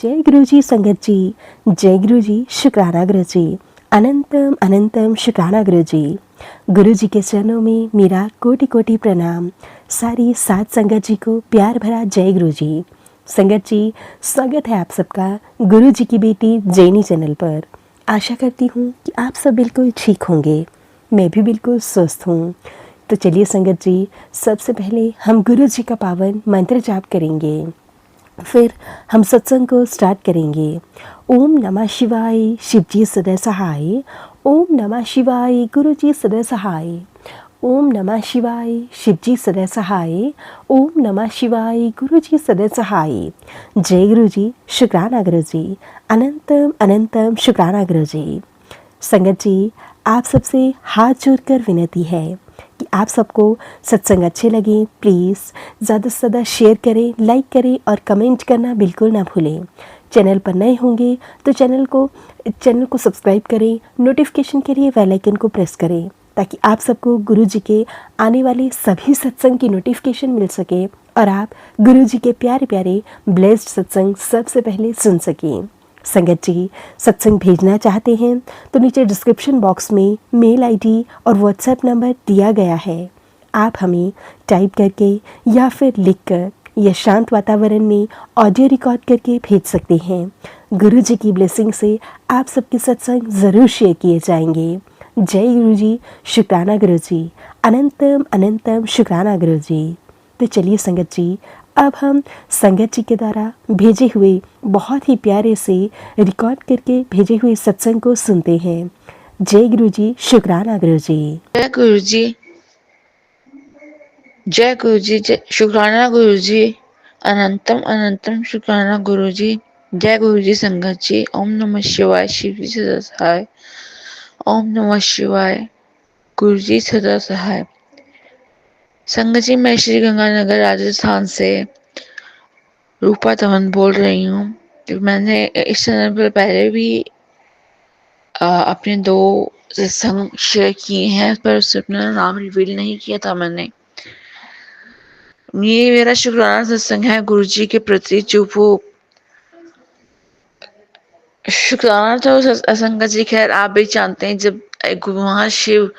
जय गुरु जी संगत जी, जय गुरु जी, शुक्राना गुरु जी, अनंतम अनंतम शुक्राना गुरु जी। गुरु जी के चरणों में मेरा कोटि कोटि प्रणाम। सारी सात संगत जी को प्यार भरा जय गुरु जी। संगत जी, स्वागत है आप सबका गुरु जी की बेटी जैनी चैनल पर। आशा करती हूँ कि आप सब बिल्कुल ठीक होंगे, मैं भी बिल्कुल स्वस्थ हूँ। तो चलिए संगत जी, सबसे पहले हम गुरु जी का पावन मंत्र जाप करेंगे, फिर हम सत्संग को स्टार्ट करेंगे। ओम नमः शिवाय, शिव जी सदा सहाय। ओम नमः शिवाय, गुरु जी सदा सहाय। ओम नमः शिवाय, शिव जी सदा सहाय। ओम नमः शिवाय, गुरु जी सदा सहाय। जय गुरु जी, शुक्राना गुरु जी, अनंतम अनंतम शुक्राना गुरु जी। संगत जी, आप सबसे हाथ जोड़कर विनती है कि आप सबको सत्संग अच्छे लगे, प्लीज़ ज़्यादा से ज़्यादा शेयर करें, लाइक करें और कमेंट करना बिल्कुल ना भूलें। चैनल पर नए होंगे तो चैनल को सब्सक्राइब करें, नोटिफिकेशन के लिए बेल आइकन को प्रेस करें ताकि आप सबको गुरु जी के आने वाले सभी सत्संग की नोटिफिकेशन मिल सके और आप गुरु जी के प्यारे प्यारे ब्लेस्ड सत्संग सबसे पहले सुन सकें। संगत जी, सत्संग भेजना चाहते हैं तो नीचे डिस्क्रिप्शन बॉक्स में मेल आईडी और व्हाट्सएप नंबर दिया गया है। आप हमें टाइप करके या फिर लिखकर या शांत वातावरण में ऑडियो रिकॉर्ड करके भेज सकते हैं। गुरु जी की ब्लेसिंग से आप सबके सत्संग ज़रूर शेयर किए जाएंगे। जय गुरु जी, शुक्राना गुरु जी, अनंतम अनंतम शुक्राना गुरु जी। तो चलिए संगत जी, अब हम संगत जी के द्वारा भेजे हुए बहुत ही प्यारे से रिकॉर्ड करके भेजे हुए सत्संग को सुनते हैं। जय गुरु जी, शुक्राना गुरु जी। जय गुरु जी, जय गुरु जी, जय शुक्राना गुरु जी, अनंतम अनंतम शुक्राना गुरु जी। जय गुरु जी संगत जी। ओम नमः शिवाय, शिव जी सदा सहाय। ओम नमः शिवाय, गुरु जी सदा सहाय। संगत जी, मैं श्री गंगानगर राजस्थान से रूपा तमन बोल रही हूँ। मैंने इस चैनल पर पहले भी अपने 2 सत्संग शेयर किए हैं, पर उससे अपना नाम रिवील नहीं किया था मैंने। ये मेरा शुक्राना सत्संग है गुरु जी के प्रति, जो वो शुक्राना तो संगत जी, खैर आप भी जानते हैं, जब एक वहाँ शिव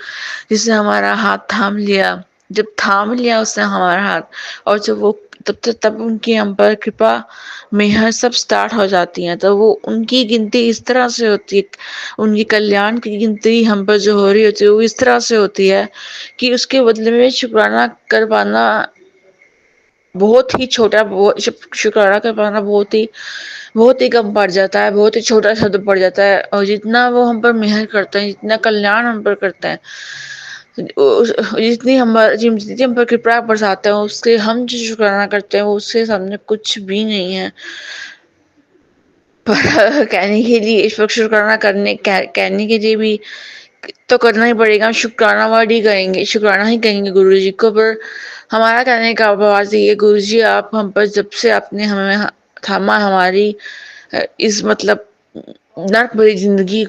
जिसने हमारा हाथ थाम लिया, जब थाम लिया उसने हमारा हाथ, और जब वो तब उनकी हम पर कृपा मेहर सब स्टार्ट हो जाती हैं। तो वो उनकी गिनती इस तरह से होती है, उनकी कल्याण की गिनती हम पर जो हो रही होती है वो इस तरह से होती है कि उसके बदले में शुक्राना कर पाना बहुत ही छोटा, शुक्राना कर पाना बहुत ही कम पड़ जाता है, बहुत ही छोटा शब्द पड़ जाता है। और जितना वो हम पर मेहर करते हैं, जितना कल्याण हम पर करते हैं, जितनी हम पर कृपा बरसाते हैं, उसके हम जो शुक्राना करते हैं वो उसके सामने कुछ भी नहीं है। पर कहने के लिए इस वक्त शुक्राना कहने के लिए भी तो करना ही पड़ेगा। शुक्राना वर्ड ही करेंगे, शुक्राना ही कहेंगे गुरु जी को। पर हमारा कहने का आवाज ये, गुरु जी आप हम पर जब से आपने हमें थामा, हमारी इस मतलब नर्क भरी जिंदगी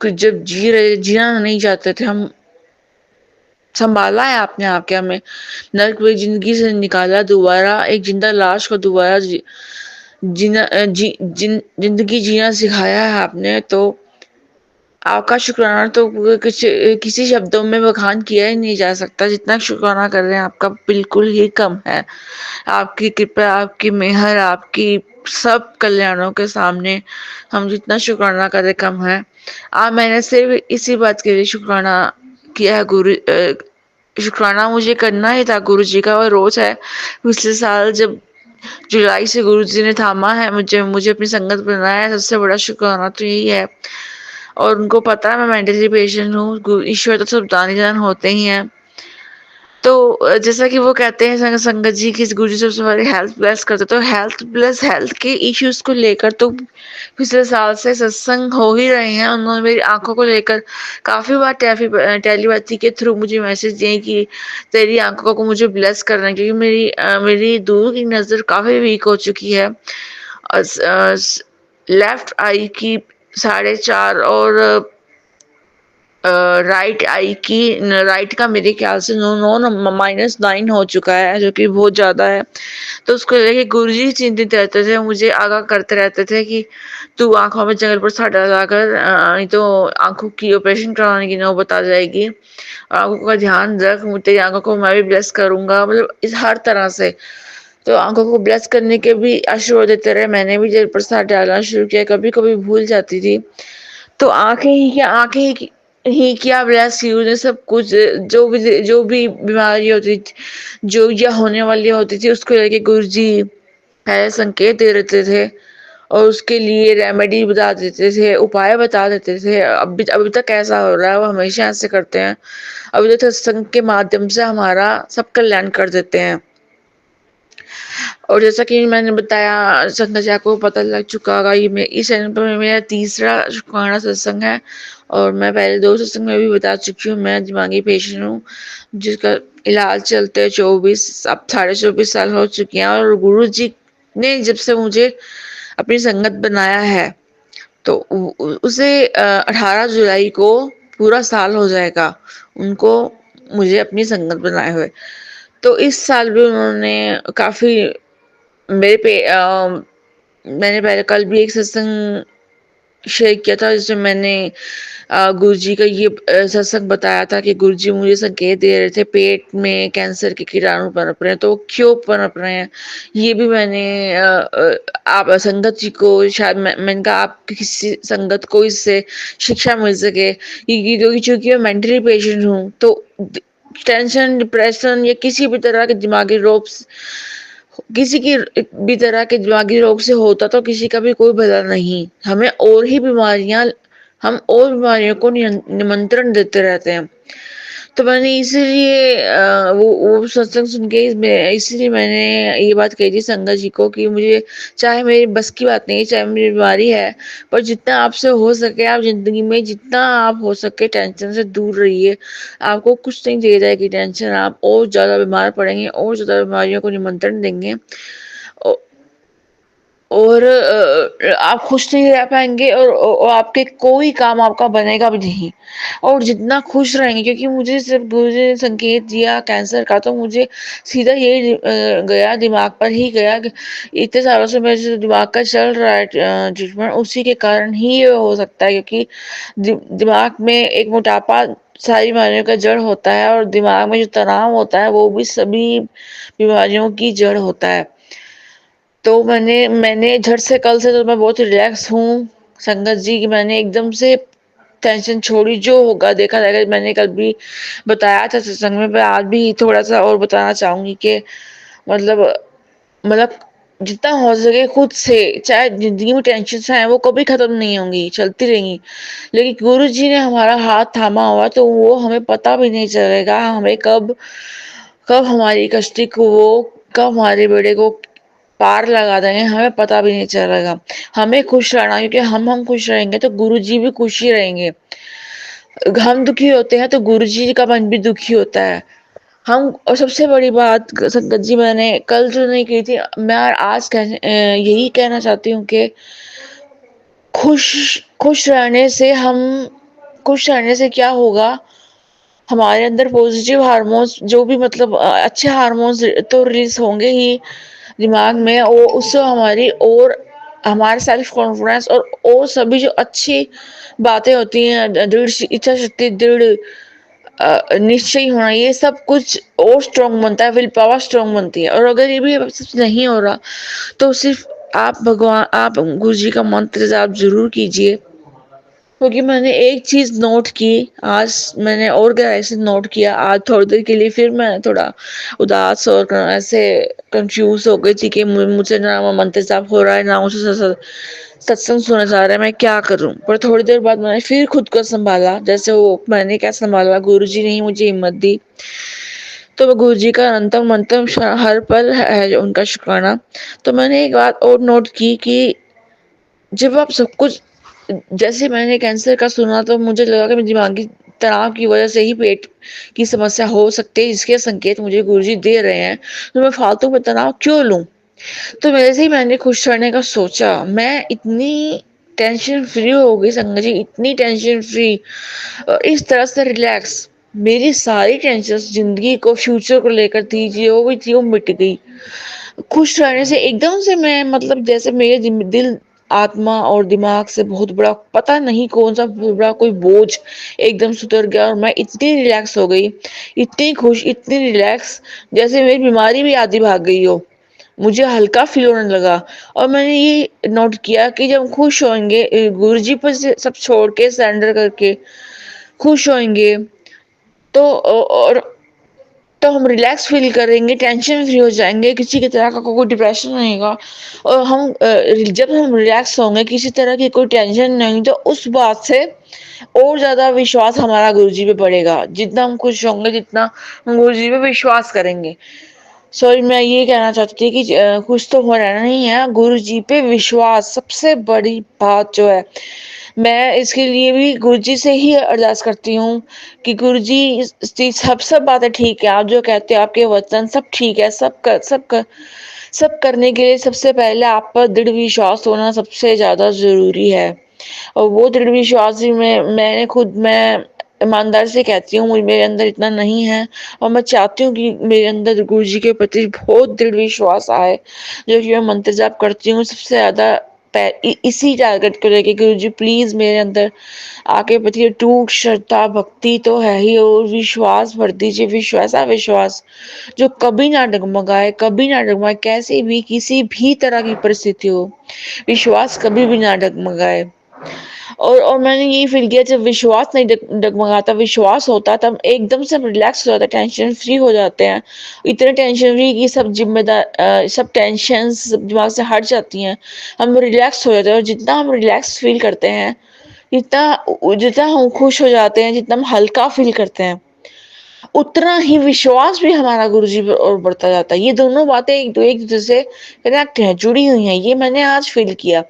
जब जीना नहीं चाहते थे हम, संभाला है आपने आके हमें नर्क भरी जिंदगी से निकाला, दोबारा एक जिंदा लाश को दोबारा जिंदगी जीना सिखाया है आपने। तो आपका शुक्राना तो किसी शब्दों में बखान किया ही नहीं जा सकता। जितना शुक्राना कर रहे हैं आपका बिल्कुल ही कम है। आपकी कृपा, आपकी मेहर, आपकी सब कल्याणों के सामने हम जितना शुक्राना करें कम है। मैंने सिर्फ इसी बात के लिए शुक्राना किया है। शुक्राना मुझे करना ही था गुरु जी का, और रोज है। पिछले साल जब जुलाई से गुरु जी ने थामा है मुझे अपनी संगत बनाया है, सबसे बड़ा शुक्राना तो यही है। और उनको पता है मैं मेंटली पेशेंट हूँ, ईश्वर तो सब दानी होते ही हैं। तो जैसा कि वो कहते हैं संगत जी की गुरु जी सबसे पहले हेल्थ ब्लेस करते, तो हेल्थ के इश्यूज को लेकर तो पिछले साल से सत्संग हो ही रहे हैं। उन्होंने मेरी आंखों को लेकर काफी बार टेलीपैथी के थ्रू मुझे मैसेज दिए कि तेरी आंखों को मुझे ब्लेस करना, क्योंकि मेरी दूर की नजर काफी वीक हो चुकी है। लेफ्ट आई की 4.5 और राइट आई की राइट का मेरे ख्याल से नो नो -9 हो चुका है, जो कि बहुत ज़्यादा है। तो उसको लेके गुरुजी चिंतित रहते थे, मुझे आगाह करते रहते थे कि तू आँखों में जगह पर साटा लगाकर नहीं तो आँखों की ऑपरेशन करवाने की नौबत आ जाएगी। आँखों का ध्यान रख, तेरी आँखों को मैं भी ब्लेस करूँगा, मतलब इस हर तरह से। तो आँखों को ब्लेस करने के भी आशीर्वाद देते रहे। मैंने भी जल प्रसाद डालना शुरू किया, कभी-कभी भूल जाती थी। तो आँखें ही क्या ब्लेस की, उन्हें सब कुछ जो भी बीमारी होती थी, जो या होने वाली होती थी, उसको लेके गुरुजी पहले संकेत दे देते थे और उसके लिए रेमेडी बता देते थे, उपाय बता देते थे। अभी तक ऐसा हो रहा है, वो हमेशा ऐसे करते हैं। अभी तक सत्संग के माध्यम से हमारा सब कल्याण कर देते हैं। और जैसा कि मैंने बताया, संध्या को पता लग चुका होगा, ये इस चैनल पर मेरा तीसरा शुक्राना सत्संग है और मैं पहले 2 सत्संग में भी बता चुकी हूँ, मैं दिमागी पेशेंट हूँ, जिसका इलाज चलते 24 अब साढ़े 24 साल हो चुके हैं। और गुरु जी ने जब से मुझे अपनी संगत बनाया है, तो उसे 18 जुलाई को पूरा साल हो जाएगा उनको मुझे अपनी संगत बनाए हुए। तो इस साल भी उन्होंने काफ़ी मेरे पे मैंने पहले कल भी एक सत्संग शेयर किया था, जिसमें मैंने गुरुजी का ये सत्संग बताया था कि गुरुजी मुझे संकेत दे रहे थे पेट में कैंसर के कीटाणु पनप रहे हैं, तो वो क्यों पनप रहे हैं, ये भी मैंने आप संगत जी को शायद मैंने कहा आप किसी संगत को इससे शिक्षा मिल सके, क्योंकि चूंकि मैं मेंटली पेशेंट हूँ, तो टेंशन, डिप्रेशन या किसी भी तरह के दिमागी रोग, किसी की भी तरह के दिमागी रोग से होता तो किसी का भी कोई भला नहीं। हम और बीमारियों को निमंत्रण देते रहते हैं। तो मैंने इसीलिए वो सत्संग सुन के इसीलिए मैंने ये बात कही थी संगत जी को कि मुझे, चाहे मेरी बस की बात नहीं है, चाहे मेरी बीमारी है, पर जितना आपसे हो सके आप ज़िंदगी में जितना आप हो सके टेंशन से दूर रहिए। आपको कुछ नहीं दे जाएगी टेंशन, आप और ज़्यादा बीमार पड़ेंगे और ज़्यादा बीमारियों को निमंत्रण देंगे। औ और आप खुश नहीं रह पाएँगे और आपके कोई काम आपका बनेगा भी नहीं। और जितना खुश रहेंगे, क्योंकि मुझे सिर्फ़ गुरु जी ने संकेत दिया कैंसर का, तो मुझे सीधा यही गया दिमाग पर ही गया कि इतने सालों से मेरे जो दिमाग का चल रहा है ट्रीटमेंट, उसी के कारण ही ये हो सकता है, क्योंकि दिमाग में एक मोटापा सारी बीमारियों का जड़ होता है और दिमाग में जो तनाव होता है, वो भी सभी बीमारियों की जड़ होता है। तो मैंने झट से कल से तो मैं बहुत रिलैक्स हूँ संगत जी, कि मैंने एकदम से टेंशन छोड़ी, जो होगा देखा जाएगा। मैंने कल भी बताया था सत्संग में, पर आज भी थोड़ा-सा और बताना चाहूँगी कि मतलब मतलब जितना हो सके खुद से, चाहे ज़िंदगी में टेंशन्स आएँ वो कभी ख़त्म नहीं होंगी, चलती रहेंगी। लेकिन गुरु जी ने हमारा हाथ थामा हुआ, तो वो हमें पता भी नहीं चलेगा हमें कब कब हमारी कश्ती को वो कब हमारे बेड़े को पार लगा देंगे, हमें पता भी नहीं चलेगा। हमें खुश रहना, क्योंकि हम खुश रहेंगे तो गुरुजी भी खुश ही रहेंगे। हम दुखी होते हैं तो गुरुजी का मन भी दुखी होता है। हम और सबसे बड़ी बात संगत जी, मैंने कल जो नहीं की थी, मैं आज यही कहना चाहती हूँ कि खुश खुश रहने से हम खुश रहने से क्या होगा, हमारे अंदर पॉजिटिव हार्मोन्स जो भी मतलब अच्छे हार्मोन्स तो रिलीज़ होंगे ही दिमाग में, और उससे हमारे सेल्फ कॉन्फिडेंस और सभी जो अच्छी बातें होती हैं, दृढ़ इच्छा शक्ति, दृढ़ निश्चय होना, ये सब कुछ और स्ट्रॉन्ग बनता है, विल पावर स्ट्रॉन्ग बनती है। और अगर ये भी सब नहीं हो रहा, तो सिर्फ आप गुरु जी का मंत्र जाप ज़रूर कीजिए। क्योंकि मैंने एक चीज़ नोट की, आज मैंने और गहराई से नोट किया, आज थोड़ी देर के लिए फिर मैं थोड़ा उदास और ऐसे कंफ्यूज हो गई थी कि मुझसे ना वो मंत्र जाप हो रहा है, ना मुझे सत्संग सुना जा रहा है, मैं क्या करूं। पर थोड़ी देर बाद मैंने फिर खुद को संभाला, जैसे वो मैंने क्या संभाला, गुरु जी ने ही मुझे हिम्मत दी। तो मैं गुरु जी का अनंतम मंतम हर पल है उनका शुक्राना। तो मैंने एक बात और नोट की कि जब आप सब कुछ, जैसे मैंने कैंसर का सुना तो मुझे लगा कि मेरे दिमागी तनाव की वजह से ही पेट की समस्या हो सकती है, जिसके संकेत मुझे गुरुजी दे रहे हैं, तो मैं फालतू में तनाव क्यों लूं। तो वैसे ही मैंने खुश रहने का सोचा। मैं इतनी टेंशन फ्री हो गई संगत जी, इतनी टेंशन फ्री, इस तरह से रिलैक्स। मेरी सारी टेंशन ज़िंदगी को, फ्यूचर को लेकर थी, जो भी थी वो मिट गई। खुश रहने से एकदम से मैं, मतलब जैसे मेरे दिल, आत्मा और दिमाग से बहुत बड़ा पता नहीं कौन-सा बहुत बड़ा कोई बोझ एकदम से उतर गया और मैं इतनी रिलैक्स हो गई, इतनी खुश, इतनी रिलैक्स, जैसे मेरी बीमारी भी आधी भाग गई हो। मुझे हल्का फ़ील होने लगा और मैंने ये नोट किया कि जब हम खुश होंगे, गुरुजी पर से सब छोड़ के, सरेंडर करके खुश होंगे, तो और तो हम रिलैक्स फ़ील करेंगे, टेंशन फ्री हो जाएँगे, किसी भी तरह का कोई डिप्रेशन नहीं होगा और जब हम रिलैक्स होंगे, किसी तरह की कोई टेंशन नहीं, तो उस बात से और ज़्यादा विश्वास हमारा गुरुजी पे बढ़ेगा। जितना हम खुश होंगे, जितना हम गुरुजी पे विश्वास करेंगे। सॉरी, मैं ये कहना चाहती थी कि खुश तो हो रहना ही है, गुरुजी पे विश्वास सबसे बड़ी बात जो है। मैं इसके लिए भी गुरुजी से ही अरदास करती हूँ कि गुरुजी, सब बातें ठीक है, आप जो कहते हो, आपके वचन सब ठीक है, सब करने के लिए सबसे पहले आप पर दृढ़ विश्वास होना सबसे ज़्यादा ज़रूरी है। और वो दृढ़ विश्वास भी मैं ईमानदारी से कहती हूँ, मेरे अंदर इतना नहीं है और मैं चाहती हूँ कि मेरे अंदर गुरुजी के प्रति बहुत दृढ़ विश्वास आए, जो कि मैं मंत्र जाप करती हूँ सबसे ज़्यादा इसी टारगेट को लेके, गुरुजी प्लीज़ मेरे अंदर आके प्रति अटूट श्रद्धा भक्ति तो है ही, और विश्वास भर दीजिए, ऐसा विश्वास जो कभी ना डगमगाए, कैसी भी किसी भी तरह की परिस्थिति हो, विश्वास कभी भी ना डगमगाए। और मैंने यही फ़ील किया, जब विश्वास नहीं डगमगाता, विश्वास होता, तब एकदम से हम रिलैक्स हो जाते हैं, टेंशन फ्री हो जाते हैं। इतने टेंशन फ्री कि सब टेंशन्स दिमाग से हट जाती हैं। हम रिलैक्स हो जाते हैं और जितना हम रिलैक्स फ़ील करते हैं, जितना हम खुश हो जाते हैं, जितना हम हल्का फ़ील करते हैं, उतना ही विश्वास भी हमारा गुरुजी पे और बढ़ता जाता है। ये दोनों बातें एक दूसरे से कनेक्ट हैं, जुड़ी हुई हैं। ये मैंने आज फ़ील किया।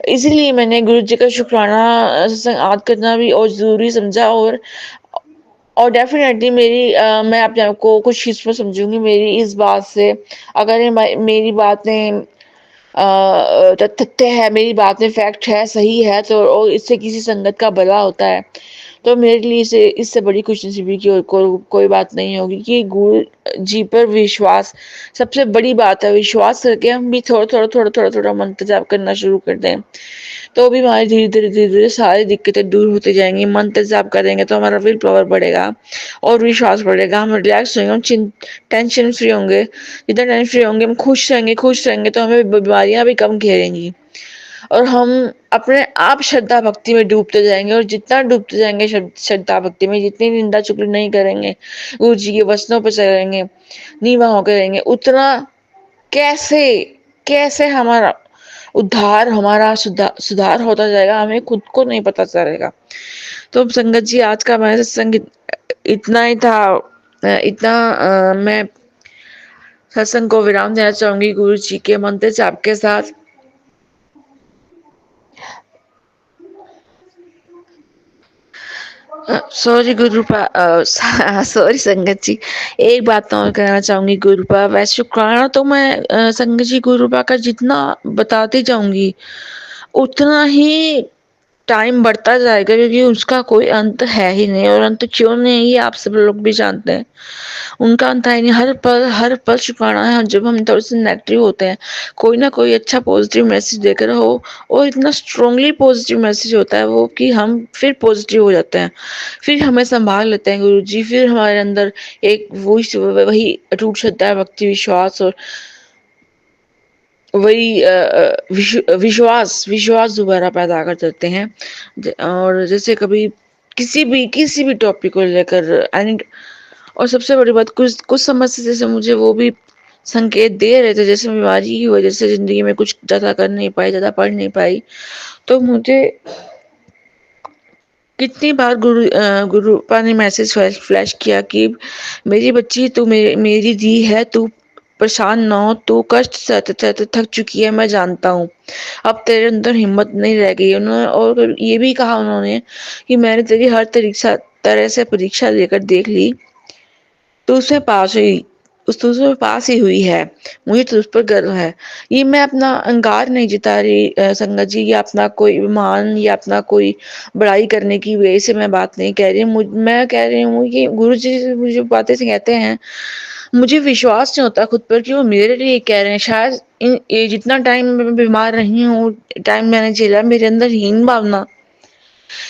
इसीलिए मैंने गुरुजी का शुक्राना याद करना भी और ज़रूरी समझा, और डेफ़िनेटली मैं अपने आप को कुछ चीज़ में समझूँगी मेरी इस बात से, अगर ये मेरी बातें तथ्य है, मेरी बातें फैक्ट है, सही है, तो और इससे किसी संगत का भला होता है, तो मेरे लिए इसे इससे बड़ी खुशनसीबी की और कोई बात नहीं होगी कि गुरु जी पर विश्वास सबसे बड़ी बात है। विश्वास करके हम भी थोड़ा मंत्र जाप करना शुरू कर दें, तो भी हमारी धीरे-धीरे सारी दिक्कतें दूर होती जाएँगी। मंत्र जाप करेंगे तो हमारा विल पावर बढ़ेगा और विश्वास बढ़ेगा। हम रिलैक्स होंगे, टेंशन फ्री होंगे। जितना टेंशन फ्री होंगे, हम खुश रहेंगे तो हमें बीमारियाँ भी कम घेरेंगी और हम अपने आप श्रद्धा भक्ति में डूबते जाएँगे, और जितना डूबते जाएँगे श्रद्धा भक्ति में, जितनी निंदा चुगली नहीं करेंगे, गुरु जी के वचनों पे चलेंगे, नीवा होकर रहेंगे, उतना कैसे कैसे हमारा सुधार होता जाएगा, हमें खुद को नहीं पता चलेगा। तो संगत जी, आज का हमारा सत्संग इतना ही था। मैं सत्संग को विराम देना चाहूँगी गुरु जी के मंत्र जाप के साथ। सॉरी संगत जी, एक बात और कहना चाहूँगी गुरुपा। वैसे शुक्राना तो मैं संगत जी गुरुपा का जितना बताती जाऊँगी, उतना ही टाइम बढ़ता जाएगा, क्योंकि उसका कोई अंत है ही नहीं, और अंत क्यों नहीं, ये आप सब लोग भी जानते हैं। उनका अंत है नहीं। हर पल शुक्राना है। जब हम थोड़े से नेगेटिव होते हैं, कोई ना कोई अच्छा पॉजिटिव मैसेज देकर हो, और इतना स्ट्रांगली पॉजिटिव मैसेज होता है वो कि हम फिर पॉजिटिव हो जाते हैं, फिर हमें संभाल लेते हैं गुरु जी, फिर हमारे अंदर एक वही अटूट श्रद्धा, भक्ति, विश्वास, और वही विश्वास दोबारा पैदा कर देते हैं। और जैसे कभी किसी भी टॉपिक को लेकर एंड, और सबसे बड़ी बात, कुछ कुछ समय से जैसे मुझे वो भी संकेत दे रहे थे, जैसे बीमारी की वजह से ज़िंदगी में कुछ ज़्यादा कर नहीं पाई, ज़्यादा पढ़ नहीं पाई, तो मुझे कितनी बार गुरुपा ने मैसेज फ्लैश किया कि मेरी बच्ची, तू मेरी दी है, तू परेशान ना हो, तू कष्ट सहते थक चुकी है, मैं जानता हूँ, अब तेरे अंदर हिम्मत नहीं रह गई। उन्होंने और ये भी कहा उन्होंने कि मैंने तेरी हर तरह से परीक्षा लेकर देख ली, तो उसमें पास हुई, उस तुझ पास ही हुई है, मुझे तुझ पर गर्व है। ये मैं अपना अहंकार नहीं जता रही संगत जी, या अपना कोई मान या अपना कोई बड़ाई करने की वजह से मैं बात नहीं कह रही हूँ। मैं कह रही हूँ कि गुरु जी मुझे बातें से कहते हैं, मुझे विश्वास नहीं होता खुद पर कि वो मेरे लिए कह रहे हैं। शायद ये जितना टाइम मैं बीमार रही हूँ, टाइम मैंने झेला, मेरे अंदर हीन भावना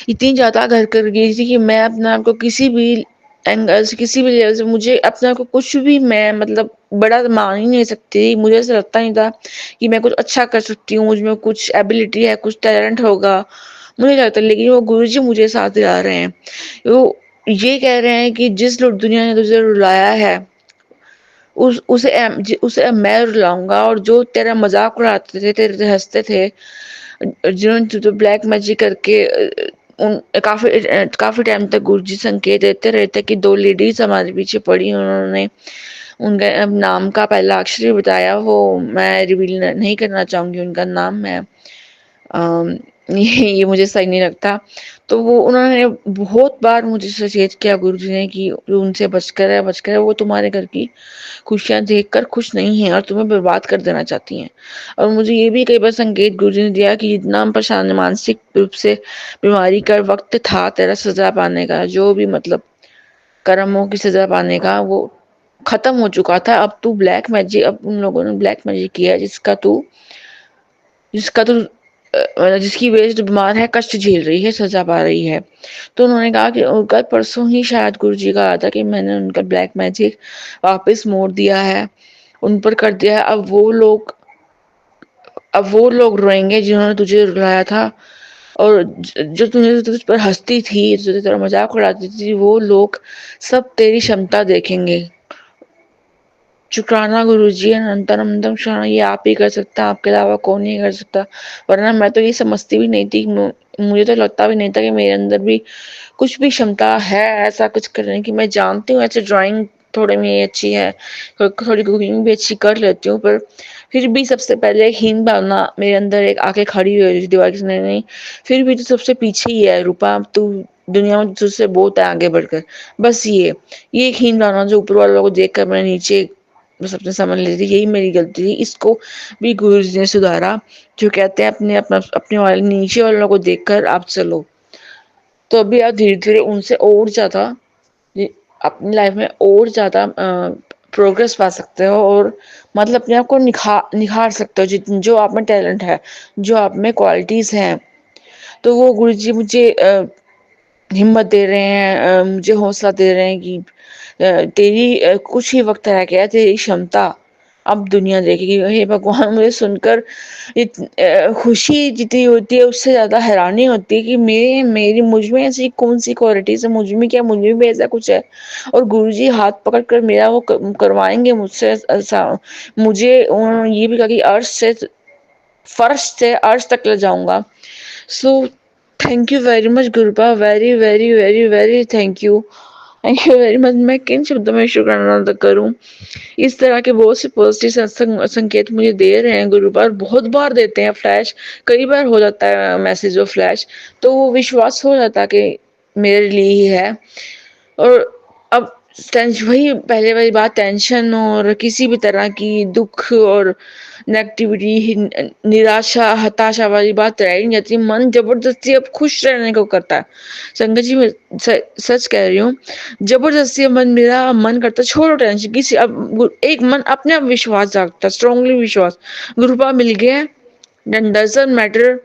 इतनी ज़्यादा घर कर गई थी कि मैं अपने आप को किसी भी एंगल से, किसी भी लेवल से, मुझे अपने आप को कुछ भी मैं मतलब बड़ा मान ही नहीं सकती थी। मुझे ऐसा लगता नहीं था कि मैं कुछ अच्छा कर सकती हूँ, मुझ में कुछ एबिलिटी है, कुछ टैलेंट होगा, मुझे लगता। लेकिन वो गुरुजी मुझे साथ दिला रहे हैं। वो ये कह रहे हैं कि जिस दुनिया ने तुझे रुलाया है, उसे मैं रुलाऊंगा, और जो तेरा मजाक उड़ाते थे, तेरे से हंसते थे, जिन्होंने तुझे ब्लैक मैजिक करके उन काफी टाइम तक गुरुजी संकेत देते रहते कि दो लेडीज हमारे पीछे पड़ी, उन्होंने उनका नाम का पहला अक्षर ही बताया, वो मैं रिवील नहीं करना चाहूंगी उनका नाम। मैं अम, ये मुझे सही नहीं लगता। तो वो उन्होंने बहुत बार मुझे सचेत किया गुरुजी ने कि उनसे बचकर है, बचकर है, वो तुम्हारे घर की खुशियाँ देखकर खुश नहीं है और तुम्हें बर्बाद कर देना चाहती हैं। और मुझे ये भी कई बार संकेत गुरुजी ने दिया कि जितना परेशान मानसिक रूप से बीमारी का वक्त था तेरा सजा पाने का, जो भी मतलब कर्मों की सजा पाने का, वो खत्म हो चुका था। अब तू ब्लैक मैजिक, अब उन लोगों ने ब्लैक मैजिक किया है जिसका तू जिसकी वजह से तू बीमार है, कष्ट झेल रही है, सजा पा रही है। तो उन्होंने कहा कि कल परसों ही शायद गुरुजी का आया था कि मैंने उनका ब्लैक मैजिक वापस मोड़ दिया है, उन पर कर दिया है। अब वो लोग रोएंगे जिन्होंने तुझे रुलाया था, और जो तुझ पर हंसती थी, जो तेरा मजाक उड़ाती थी, वो लोग सब तेरी क्षमता देखेंगे। शुक्राना गुरुजी, अनंतम अनंतम शुक्राना, ये आप ही कर सकता, आपके अलावा कौन नहीं कर सकता। वरना मैं तो ये समझती भी नहीं थी, मुझे तो लगता भी नहीं था कि मेरे अंदर भी कुछ भी क्षमता है ऐसा कुछ करने की। मैं जानती हूँ ऐसे ड्राइंग थोड़ी मेरी अच्छी है, थोड़ी कुकिंग भी अच्छी कर लेती हूँ, पर फिर भी सबसे पहले एक हीन भावना मेरे अंदर एक आके खड़ी हुई दीवार की, नहीं फिर भी तो सबसे पीछे ही है रूपा, तू दुनिया में तुझसे बहुत है आगे बढ़कर। बस ये एक हीन भावना जो ऊपर वालों को देख कर मैं नीचे बस अपने समझ लेती थी, यही मेरी गलती थी। इसको भी गुरु जी ने सुधारा, जो कहते हैं अपने वाले नीचे वालों को देखकर आप चलो, तो अभी आप धीरे धीरे उनसे और ज्यादा अपनी लाइफ में और ज्यादा प्रोग्रेस पा सकते हो, और मतलब अपने आप को निखार सकते हो, जो आप में टैलेंट है, जो आप में क्वालिटीज हैं। तो वो गुरु जी मुझे हिम्मत दे रहे हैं, मुझे हौसला दे रहे हैं कि तेरी कुछ ही वक्त रह गया, तेरी क्षमता अब दुनिया देखेगी। हे भगवान, मुझे सुनकर खुशी जितनी होती है उससे ज्यादा हैरानी होती है कि मेरी मुझ में ऐसी कौन सी क्वालिटीज है, मुझ में भी ऐसा कुछ है। और गुरुजी हाथ पकड़ कर मेरा वो करवाएंगे मुझसे ऐसा। मुझे उन्होंने ये भी कहा कि फर्श से अर्श तक ले जाऊंगा। So thank you very much गुरुपा, very very very very thank you very much. मैं किन शब्दों में शुक्राना अदा करूं। इस तरह के बहुत से पॉजिटिव संकेत मुझे दे रहे हैं गुरुपाल, बहुत बार देते हैं फ्लैश, कई बार हो जाता है मैसेज और फ्लैश, तो वो विश्वास हो जाता कि मेरे लिए ही है। और अब वही पहले वाली बात, टेंशन और किसी भी तरह की दुख और नेगेटिविटी, निराशा, हताशा वाली बात रह ही नहीं जाती। मन जबरदस्ती अब खुश रहने को करता है। संगत जी मैं सच कह रही हूँ, जबरदस्ती मेरा मन करता छोड़ो टेंशन, किसी अब एक मन अपने आप विश्वास जागता, स्ट्रांगली विश्वास, गुरुपा मिल गया, doesn't matter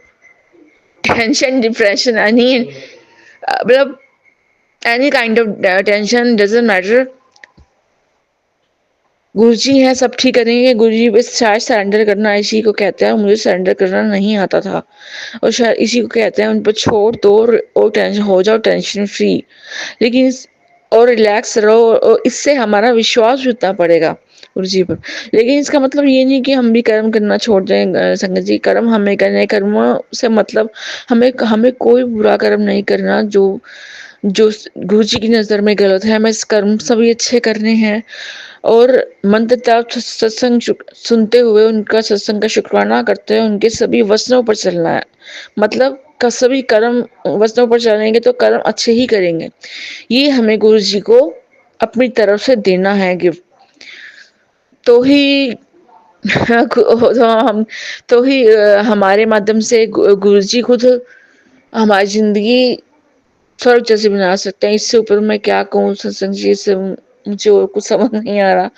tension depression any मतलब any kind of tension doesn't matter, गुरुजी हैं सब ठीक करेंगे। गुरुजी बस शायद सरेंडर करना इसी को कहते हैं, मुझे सरेंडर करना नहीं आता था, और शायद इसी को कहते हैं उन पर छोड़ दो और टेंशन हो जाओ, टेंशन फ्री, लेकिन और रिलैक्स रहो, और इससे हमारा विश्वास जुटना पड़ेगा गुरुजी पर। लेकिन इसका मतलब ये नहीं कि हम भी कर्म करना छोड़ दें संगत जी। कर्म हमें करने, कर्मों से मतलब हमें हमें कोई बुरा कर्म नहीं करना जो जो गुरु जी की नज़र में गलत है। हमें इस कर्म सभी अच्छे करने हैं, और मंत्र जाप सत्संग सुनते हुए उनका सत्संग का शुक्राना करते हुए उनके सभी वचनों पर चलना है। मतलब सभी कर्म वचनों पर चलेंगे तो कर्म अच्छे ही करेंगे। ये हमें गुरु जी को अपनी तरफ से देना है गिफ्ट। तो ही तो हम तो ही हमारे माध्यम से गुरुजी खुद हमारी ज़िंदगी स्वर्ग जैसे बना सकते हैं। इससे ऊपर मैं क्या कहूँ सत्संग जी से, मुझे और कुछ समझ नहीं आ रहा।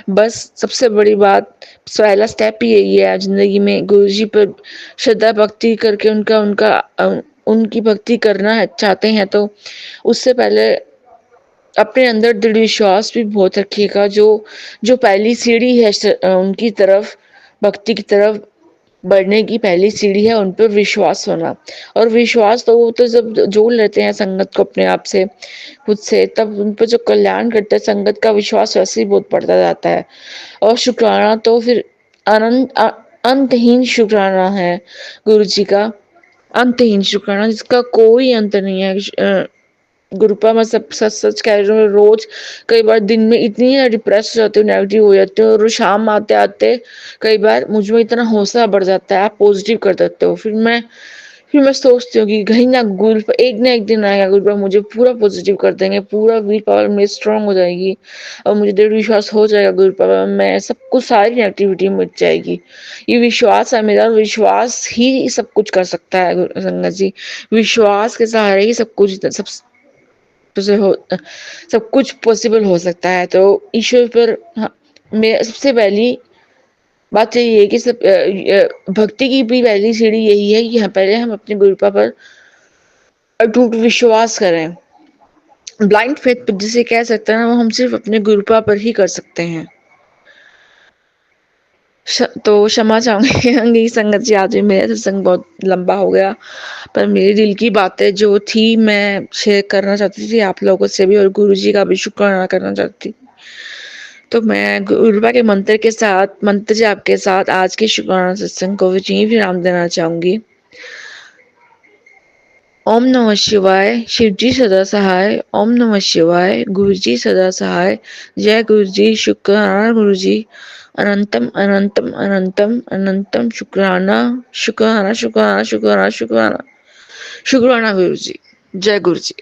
बस सबसे बड़ी बात, पहला स्टेप ही यही है ज़िंदगी में, गुरुजी पर श्रद्धा भक्ति करके उनका उनका उनकी भक्ति करना है चाहते हैं तो उससे पहले अपने अंदर दृढ़ विश्वास भी बहुत रखिएगा। जो पहली सीढ़ी है उनकी तरफ, भक्ति की तरफ बढ़ने की पहली सीढ़ी है उन पर विश्वास होना। और विश्वास तो वो तो जब जोड़ लेते हैं संगत को अपने आप से, खुद से, तब उन पर जो कल्याण करता है संगत का विश्वास वैसे ही बहुत बढ़ता जाता है। और शुक्राना तो फिर अंतहीन शुक्राना है गुरुजी का, अंतहीन शुक्राना जिसका कोई अंत नहीं है। गुरुपा मैं सब सच सच कह रही हूँ, रोज कई बार दिन में इतनी डिप्रेस हो जाती हूँ, नेगेटिव हो जाती हूँ, और शाम आते आते कई बार मुझ में इतना हौसला बढ़ जाता है, आप पॉजिटिव कर देते हो। फिर मैं सोचती हूँ कि कहीं ना एक दिन आएगा गुरुपा मुझे पूरा पॉजिटिव कर देंगे, पूरा विल पावर मेरी स्ट्रांग हो जाएगी और मुझे दृढ़ विश्वास हो जाएगा गुरुपा, मैं सब कुछ सारी नेगेटिविटी मिट जाएगी। ये विश्वास है मेरा, विश्वास ही सब कुछ कर सकता है संगत जी। विश्वास के सहारे ही सब कुछ सब कुछ पॉसिबल हो सकता है। तो ईश्वर पर मैं सबसे पहली बात यही है कि भक्ति की भी पहली सीढ़ी यही है कि पहले हम अपने गुरुपा पर अटूट विश्वास करें। ब्लाइंड फेथ जिसे कह सकते हैं वो हम सिर्फ अपने गुरुपा पर ही कर सकते हैं। तो क्षमा चाहूंगी संगत जी, आज भी मेरा सत्संग बहुत लंबा हो गया, पर मेरे दिल की बातें जो थी मैं शेयर करना चाहती थी आप लोगों से भी, और गुरुजी का भी शुक्राना करना चाहती। तो मैं गुरुपा के मंत्र जाप के साथ आज के शुक्राना सत्संग को यहीं विराम देना चाहूंगी। ओम नमः शिवाय, शिवजी सदा सहाय। ओम नमः शिवाय, गुरुजी सदा सहाय। जय गुरुजी, शुक्राना गुरुजी, अनंतम अनंतम अनंतम अनंतम शुक्राना शुक्राना शुक्राना शुक्राना शुक्राना शुक्राना गुरुजी। जय गुरुजी।